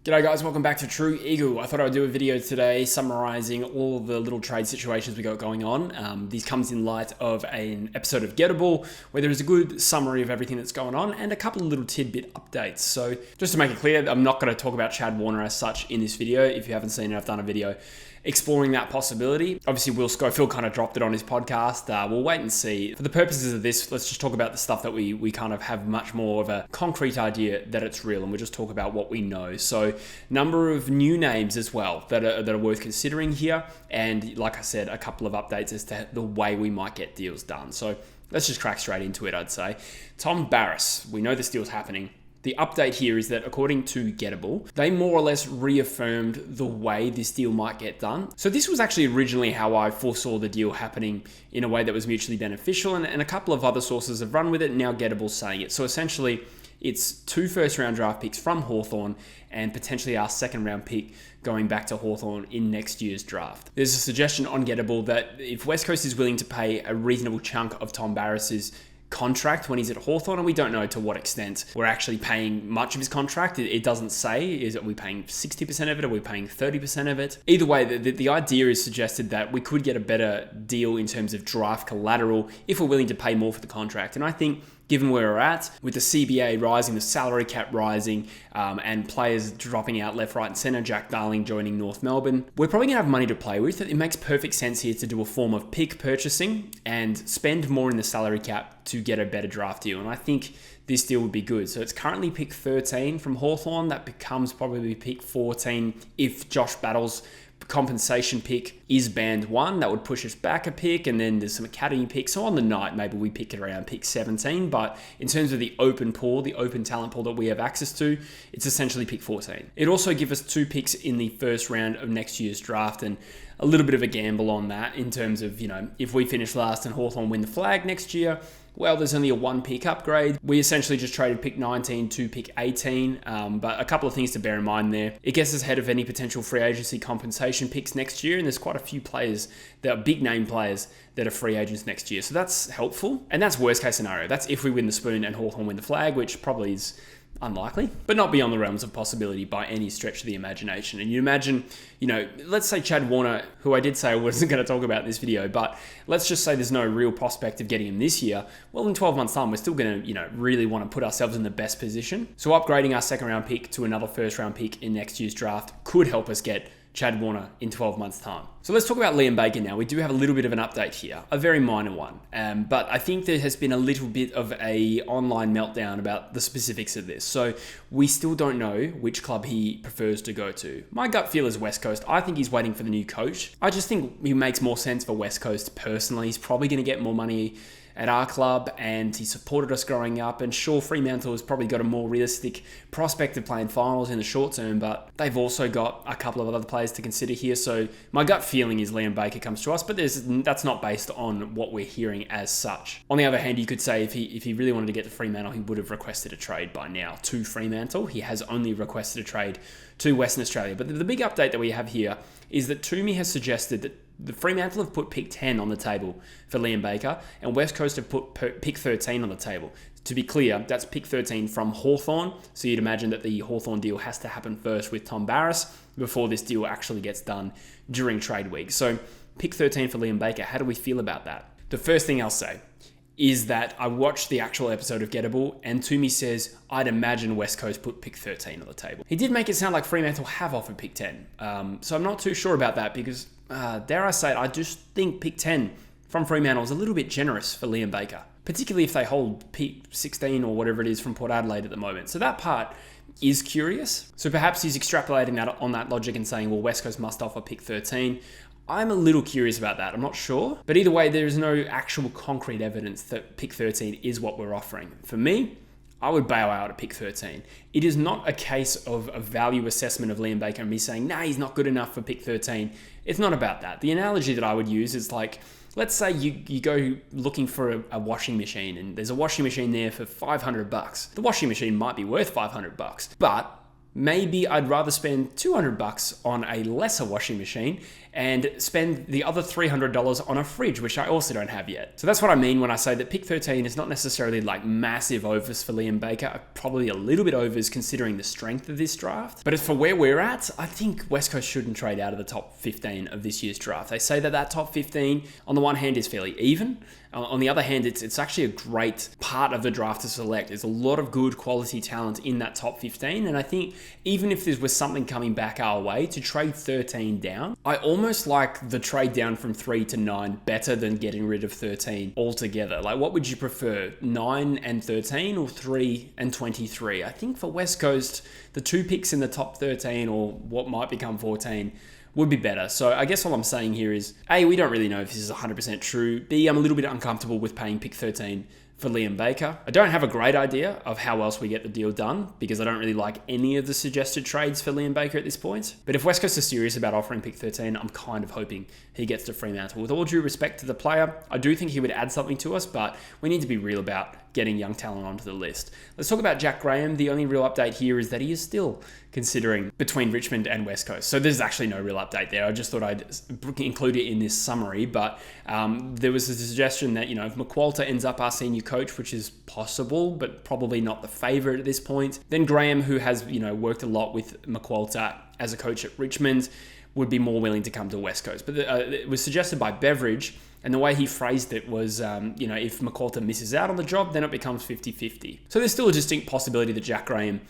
G'day guys, welcome back to True Eagle. I thought I would do a video today summarising all the little trade situations we got going on. This comes in light of an episode of Gettable where there is a good summary of everything that's going on and a couple of little tidbit updates. So just to make it clear, I'm not going to talk about Chad Warner as such in this video. If you haven't seen it, I've done a video exploring that possibility. Obviously, Will Schofield kind of dropped it on his podcast. We'll wait and see. For the purposes of this, let's just talk about the stuff that we kind of have much more of a concrete idea that it's real, and we'll just talk about what we know. So, number of new names as well that are worth considering here, and like I said, a couple of updates as to the way we might get deals done. So let's just crack straight into it, I'd say. Tom Barrass, we know this deal's happening. The update here is that according to Gettable, they more or less reaffirmed the way this deal might get done. So this was actually originally how I foresaw the deal happening in a way that was mutually beneficial, and a couple of other sources have run with it, and now Gettable's saying it. So essentially, it's 2 first-round draft picks from Hawthorn and potentially our second-round pick going back to Hawthorn in next year's draft. There's a suggestion on Gettable that if West Coast is willing to pay a reasonable chunk of Tom Barrass's contract when he's at Hawthorn, and we don't know to what extent we're actually paying much of his contract. It doesn't say, is it we paying 60% of it, or are we paying 30% of it? Either way, the idea is suggested that we could get a better deal in terms of draft collateral if we're willing to pay more for the contract. And I think given where we're at, with the CBA rising, the salary cap rising, and players dropping out left, right, and centre, Jack Darling joining North Melbourne, we're probably going to have money to play with. It makes perfect sense here to do a form of pick purchasing and spend more in the salary cap to get a better draft deal. And I think this deal would be good. So it's currently pick 13 from Hawthorn. That becomes probably pick 14 if Josh Battle's compensation pick is band 1. That would push us back a pick, and then there's some academy picks. So on the night, maybe we pick it around pick 17. But in terms of the open pool, the open talent pool that we have access to, it's essentially pick 14. It also gives us 2 picks in the first round of next year's draft, and a little bit of a gamble on that in terms of, if we finish last and Hawthorn win the flag next year, well, there's only a 1 pick upgrade. We essentially just traded pick 19 to pick 18, but a couple of things to bear in mind there. It gets us ahead of any potential free agency compensation picks next year, and there's quite a few players that are big name players that are free agents next year. So that's helpful, and that's worst case scenario. That's if we win the spoon and Hawthorn win the flag, which probably is unlikely, but not beyond the realms of possibility by any stretch of the imagination. And you imagine, let's say Chad Warner, who I did say I wasn't going to talk about in this video, but let's just say there's no real prospect of getting him this year. Well, in 12 months time, we're still going to, really want to put ourselves in the best position. So upgrading our second round pick to another first round pick in next year's draft could help us get Chad Warner in 12 months time. So let's talk about Liam Baker now. We do have a little bit of an update here, a very minor one. But I think there has been a little bit of a online meltdown about the specifics of this. So we still don't know which club he prefers to go to. My gut feel is West Coast. I think he's waiting for the new coach. I just think he makes more sense for West Coast personally. He's probably going to get more money at our club, and he supported us growing up. And sure, Fremantle has probably got a more realistic prospect of playing finals in the short term, but they've also got a couple of other players to consider here. So my gut feeling is Liam Baker comes to us, but that's not based on what we're hearing as such. On the other hand, you could say if he really wanted to get to Fremantle, he would have requested a trade by now to Fremantle. He has only requested a trade to Western Australia. But the big update that we have here is that Toomey has suggested that the Fremantle have put pick 10 on the table for Liam Baker, and West Coast have put pick 13 on the table. To be clear, that's pick 13 from Hawthorn, so you'd imagine that the Hawthorn deal has to happen first with Tom Barrass before this deal actually gets done during trade week. So pick 13 for Liam Baker, how do we feel about that? The first thing I'll say is that I watched the actual episode of Gettable, and Toomey says, I'd imagine West Coast put pick 13 on the table. He did make it sound like Fremantle have offered pick 10, so I'm not too sure about that because, dare I say it, I just think pick 10 from Fremantle is a little bit generous for Liam Baker, particularly if they hold pick 16 or whatever it is from Port Adelaide at the moment. So that part is curious. So perhaps he's extrapolating that on that logic and saying, well, West Coast must offer pick 13. I'm a little curious about that. I'm not sure. But either way, there is no actual concrete evidence that pick 13 is what we're offering. For me, I would bail out at pick 13. It is not a case of a value assessment of Liam Baker and me saying, nah, he's not good enough for pick 13. It's not about that. The analogy that I would use is like, let's say you go looking for a washing machine, and there's a washing machine there for $500. The washing machine might be worth $500, but maybe I'd rather spend $200 on a lesser washing machine and spend the other $300 on a fridge, which I also don't have yet. So that's what I mean when I say that pick 13 is not necessarily like massive overs for Liam Baker, probably a little bit overs considering the strength of this draft. But as for where we're at, I think West Coast shouldn't trade out of the top 15 of this year's draft. They say that that top 15, on the one hand, is fairly even. On the other hand, it's actually a great part of the draft to select. There's a lot of good quality talent in that top 15. And I think even if there was something coming back our way, to trade 13 down, I almost like the trade down from 3 to 9 better than getting rid of 13 altogether. Like, what would you prefer, 9 and 13 or 3 and 23? I think for West Coast, the 2 picks in the top 13 or what might become 14 would be better. So I guess all I'm saying here is, A, we don't really know if this is 100% true. B, I'm a little bit uncomfortable with paying pick 13 for Liam Baker. I don't have a great idea of how else we get the deal done because I don't really like any of the suggested trades for Liam Baker at this point. But if West Coast is serious about offering pick 13, I'm kind of hoping he gets to Fremantle. With all due respect to the player, I do think he would add something to us, but we need to be real about getting young talent onto the list. Let's talk about Jack Graham. The only real update here is that he is still considering between Richmond and West Coast. So there's actually no real update there. I just thought I'd include it in this summary, but there was a suggestion that, if McQualter ends up our senior coach, which is possible, but probably not the favourite at this point, then Graham, who has, worked a lot with McQualter as a coach at Richmond, would be more willing to come to West Coast. But it was suggested by Beveridge, and the way he phrased it was, if McQualter misses out on the job, then it becomes 50-50. So there's still a distinct possibility that Jack Graham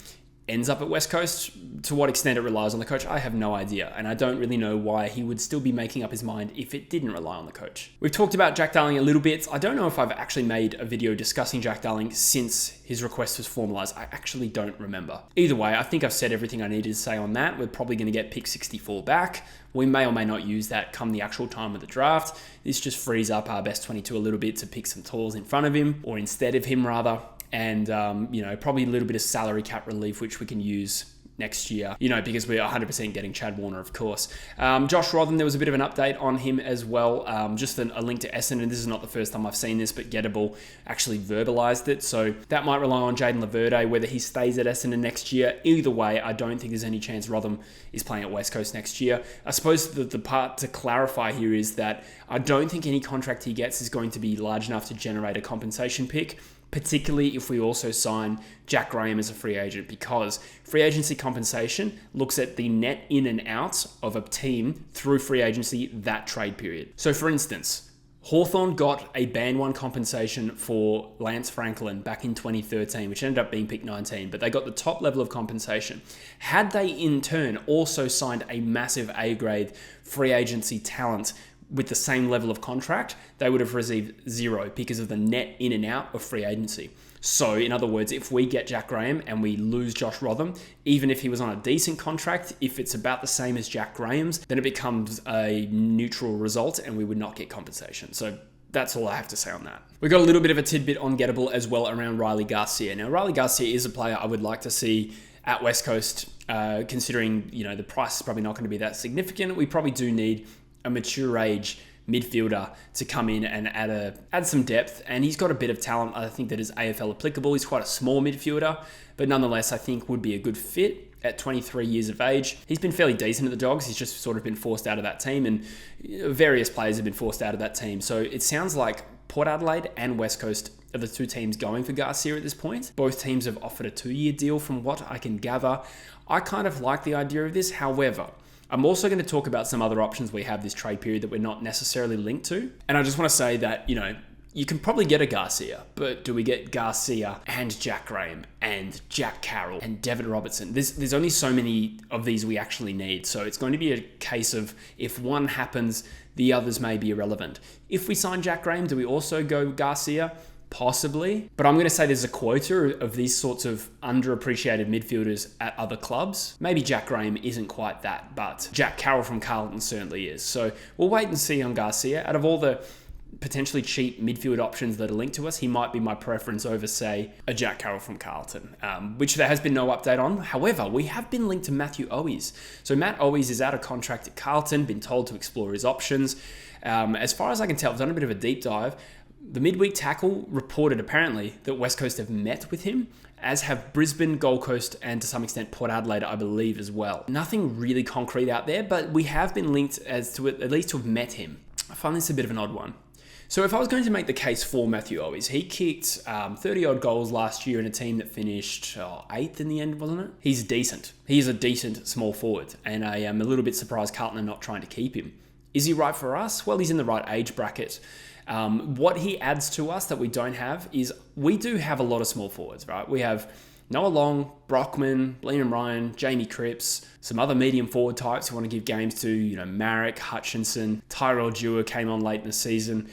ends up at West Coast. To what extent it relies on the coach, I have no idea. And I don't really know why he would still be making up his mind if it didn't rely on the coach. We've talked about Jack Darling a little bit. I don't know if I've actually made a video discussing Jack Darling since his request was formalised. I actually don't remember. Either way, I think I've said everything I needed to say on that. We're probably going to get pick 64 back. We may or may not use that come the actual time of the draft. This just frees up our best 22 a little bit to pick some tools in front of him, or instead of him rather. And, probably a little bit of salary cap relief, which we can use next year, because we're 100% getting Chad Warner, of course. Josh Rothen, there was a bit of an update on him as well. Just a link to Essendon. This is not the first time I've seen this, but Gettable actually verbalised it. So that might rely on Jaden Laverde, whether he stays at Essendon next year. Either way, I don't think there's any chance Rothen is playing at West Coast next year. I suppose the part to clarify here is that I don't think any contract he gets is going to be large enough to generate a compensation pick, particularly if we also sign Jack Graham as a free agent, because free agency compensation looks at the net in and out of a team through free agency that trade period. So for instance, Hawthorn got a band 1 compensation for Lance Franklin back in 2013, which ended up being pick 19, but they got the top level of compensation. Had they in turn also signed a massive A-grade free agency talent with the same level of contract, they would have received 0 because of the net in and out of free agency. So in other words, if we get Jack Graham and we lose Josh Rothen, even if he was on a decent contract, if it's about the same as Jack Graham's, then it becomes a neutral result and we would not get compensation. So that's all I have to say on that. We got a little bit of a tidbit on Gettable as well around Riley Garcia. Now, Riley Garcia is a player I would like to see at West Coast, considering, the price is probably not going to be that significant. We probably do need a mature age midfielder to come in and add some depth, and he's got a bit of talent. I think that is AFL applicable. He's quite a small midfielder, but nonetheless I think would be a good fit at 23 years of age. He's been fairly decent at the Dogs. He's just sort of been forced out of that team, and various players have been forced out of that team. So it sounds like Port Adelaide and West Coast are the 2 teams going for Garcia at this point. Both teams have offered a 2-year deal from what I can gather. I kind of like the idea of this. However, I'm also going to talk about some other options we have this trade period that we're not necessarily linked to. And I just want to say that, you can probably get a Garcia, but do we get Garcia and Jack Graham and Jack Carroll and Devin Robertson? There's only so many of these we actually need. So it's going to be a case of if one happens, the others may be irrelevant. If we sign Jack Graham, do we also go Garcia? Possibly, but I'm going to say there's a quota of these sorts of underappreciated midfielders at other clubs. Maybe Jack Graham isn't quite that, but Jack Carroll from Carlton certainly is. So we'll wait and see on Garcia. Out of all the potentially cheap midfield options that are linked to us, he might be my preference over, say, a Jack Carroll from Carlton, which there has been no update on. However, we have been linked to Matthew Owies. So Matt Owies is out of contract at Carlton, been told to explore his options. As far as I can tell, I've done a bit of a deep dive. The midweek tackle reported apparently that West Coast have met with him as have Brisbane, Gold Coast, and to some extent Port Adelaide, I believe, as well. Nothing really concrete out there, but we have been linked as to at least to have met him. I find this a bit of an odd one. So if I was going to make the case for Matthew Owies, he kicked 30-odd goals last year in a team that finished 8th in the end, wasn't it? He's decent. He's a decent small forward, and I am a little bit surprised Carlton are not trying to keep him. Is he right for us? Well, he's in the right age bracket. What he adds to us that we don't have is we do have a lot of small forwards, right? We have Noah Long, Brockman, Liam Ryan, Jamie Cripps, some other medium forward types who want to give games to, Marek, Hutchinson, Tyrell Dewar came on late in the season.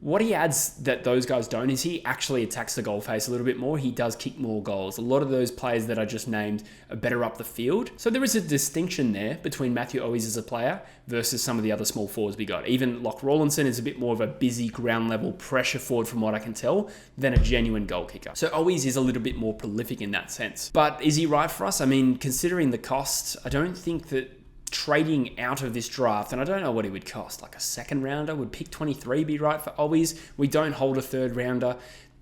What he adds that those guys don't is he actually attacks the goal face a little bit more. He does kick more goals. A lot of those players that I just named are better up the field. So there is a distinction there between Matthew Owies as a player versus some of the other small forwards we got. Even Locke Rawlinson is a bit more of a busy ground level pressure forward from what I can tell than a genuine goal kicker. So Owies is a little bit more prolific in that sense. But is he right for us? I mean, considering the cost, I don't think that trading out of this draft, and I don't know what it would cost, like a second rounder, would pick 23 be right for Owies? We don't hold a third rounder.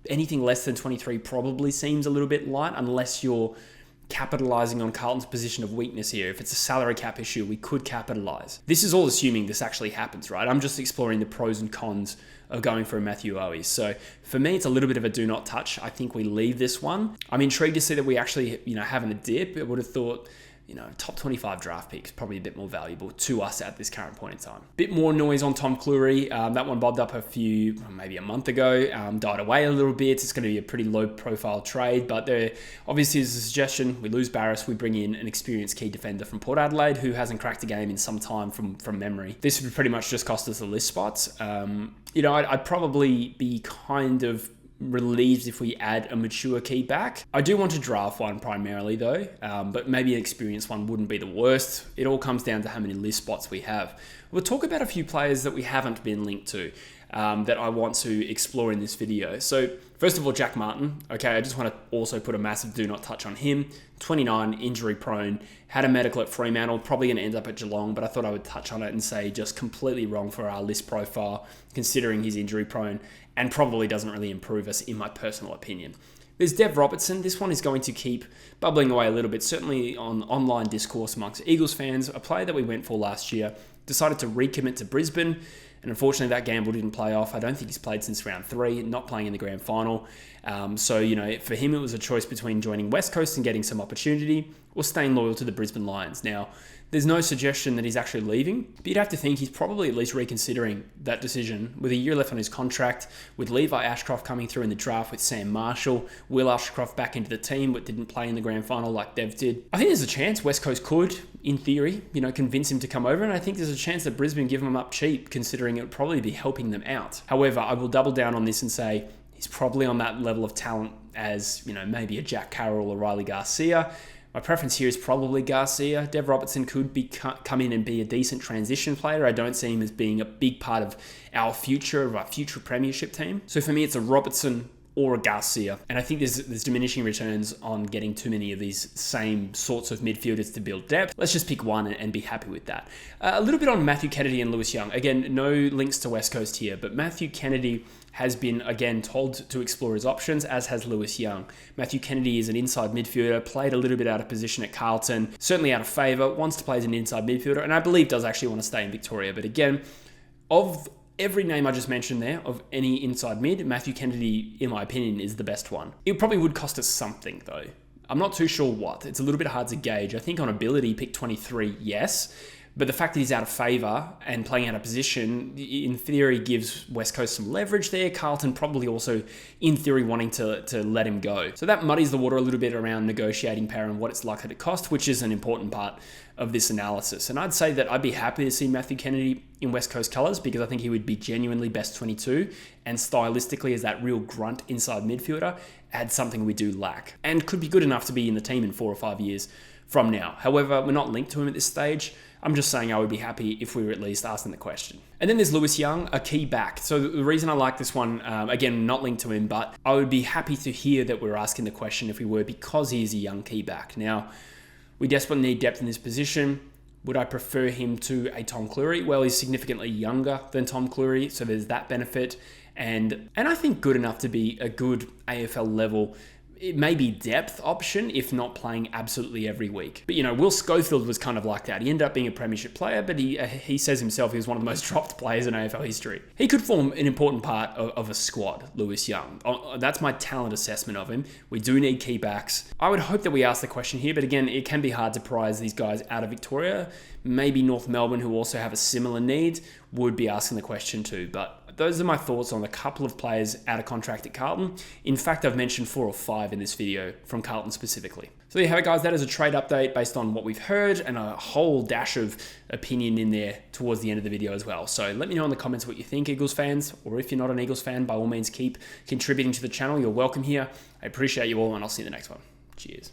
Anything less than 23 probably seems a little bit light unless you're capitalizing on Carlton's position of weakness here. If it's a salary cap issue, we could capitalize. This is all assuming this actually happens, right? I'm just exploring the pros and cons of going for a Matthew Owies. So for me, it's a little bit of a do not touch. I think we leave this one. I'm intrigued to see that we actually, having a dip. I would have thought, top 25 draft picks, probably a bit more valuable to us at this current point in time. Bit more noise on Tom Cleary. That one bobbed up maybe a month ago, died away a little bit. It's going to be a pretty low profile trade, but there obviously is a suggestion. We lose Barris, we bring in an experienced key defender from Port Adelaide who hasn't cracked a game in some time from memory. This would pretty much just cost us a list spot. I'd probably be kind of relieved if we add a mature key back. I do want to draft one primarily though, but maybe an experienced one wouldn't be the worst. It all comes down to how many list spots we have. We'll talk about a few players that we haven't been linked to that I want to explore in this video. So first of all, Jack Martin. Okay, I just want to also put a massive do not touch on him. 29, injury prone, had a medical at Fremantle, probably going to end up at Geelong, but I thought I would touch on it and say just completely wrong for our list profile considering he's injury prone and probably doesn't really improve us in my personal opinion. There's Dev Robertson. This one is going to keep bubbling away a little bit, certainly on online discourse amongst Eagles fans. A player that we went for last year decided to recommit to Brisbane, and unfortunately that gamble didn't play off. I don't think he's played since round 3, not playing in the grand final. So for him it was a choice between joining West Coast and getting some opportunity or staying loyal to the Brisbane Lions. Now, there's no suggestion that he's actually leaving, but you'd have to think he's probably at least reconsidering that decision with a year left on his contract, with Levi Ashcroft coming through in the draft with Sam Marshall, Will Ashcroft back into the team but didn't play in the grand final like Dev did. I think there's a chance West Coast could, in theory, convince him to come over, and I think there's a chance that Brisbane give him up cheap, considering it would probably be helping them out. However, I will double down on this and say he's probably on that level of talent as, maybe a Jack Carroll or Riley Garcia. My preference here is probably Garcia. Dev Robertson could come in and be a decent transition player. I don't see him as being a big part of our future premiership team. So for me, it's a Robertson or a Garcia. And I think there's diminishing returns on getting too many of these same sorts of midfielders to build depth. Let's just pick one and be happy with that. A little bit on Matthew Kennedy and Lewis Young. Again, no links to West Coast here, but Matthew Kennedy has been, again, told to explore his options, as has Lewis Young. Matthew Kennedy is an inside midfielder, played a little bit out of position at Carlton, certainly out of favour, wants to play as an inside midfielder, and I believe does actually want to stay in Victoria. But again, of every name I just mentioned there, of any inside mid, Matthew Kennedy, in my opinion, is the best one. It probably would cost us something, though. I'm not too sure what. It's a little bit hard to gauge. I think on ability, pick 23, yes. But the fact that he's out of favour and playing out of position, in theory, gives West Coast some leverage there. Carlton probably also, in theory, wanting to let him go. So that muddies the water a little bit around negotiating power and what it's likely to cost, which is an important part of this analysis. And I'd say that I'd be happy to see Matthew Kennedy in West Coast colours because I think he would be genuinely best 22 and stylistically as that real grunt inside midfielder adds something we do lack and could be good enough to be in the team in 4 or 5 years from now. However, we're not linked to him at this stage. I'm just saying I would be happy if we were at least asking the question. And then there's Lewis Young, a key back. So the reason I like this one, again, not linked to him, but I would be happy to hear that we're asking the question if we were, because he is a young key back. Now, we desperately need depth in this position. Would I prefer him to a Tom Cleary? Well, he's significantly younger than Tom Cleary, so there's that benefit. And I think good enough to be a good AFL level it may be depth option if not playing absolutely every week. But, Will Schofield was kind of like that. He ended up being a premiership player, but he says himself he was one of the most dropped players in AFL history. He could form an important part of a squad, Lewis Young. That's my talent assessment of him. We do need key backs. I would hope that we ask the question here, but again, it can be hard to prize these guys out of Victoria. Maybe North Melbourne, who also have a similar need, would be asking the question too. But those are my thoughts on a couple of players out of contract at Carlton. In fact, I've mentioned 4 or 5 in this video from Carlton specifically. So there you have it, guys. That is a trade update based on what we've heard and a whole dash of opinion in there towards the end of the video as well. So let me know in the comments what you think, Eagles fans, or if you're not an Eagles fan, by all means keep contributing to the channel. You're welcome here. I appreciate you all, and I'll see you in the next one. Cheers.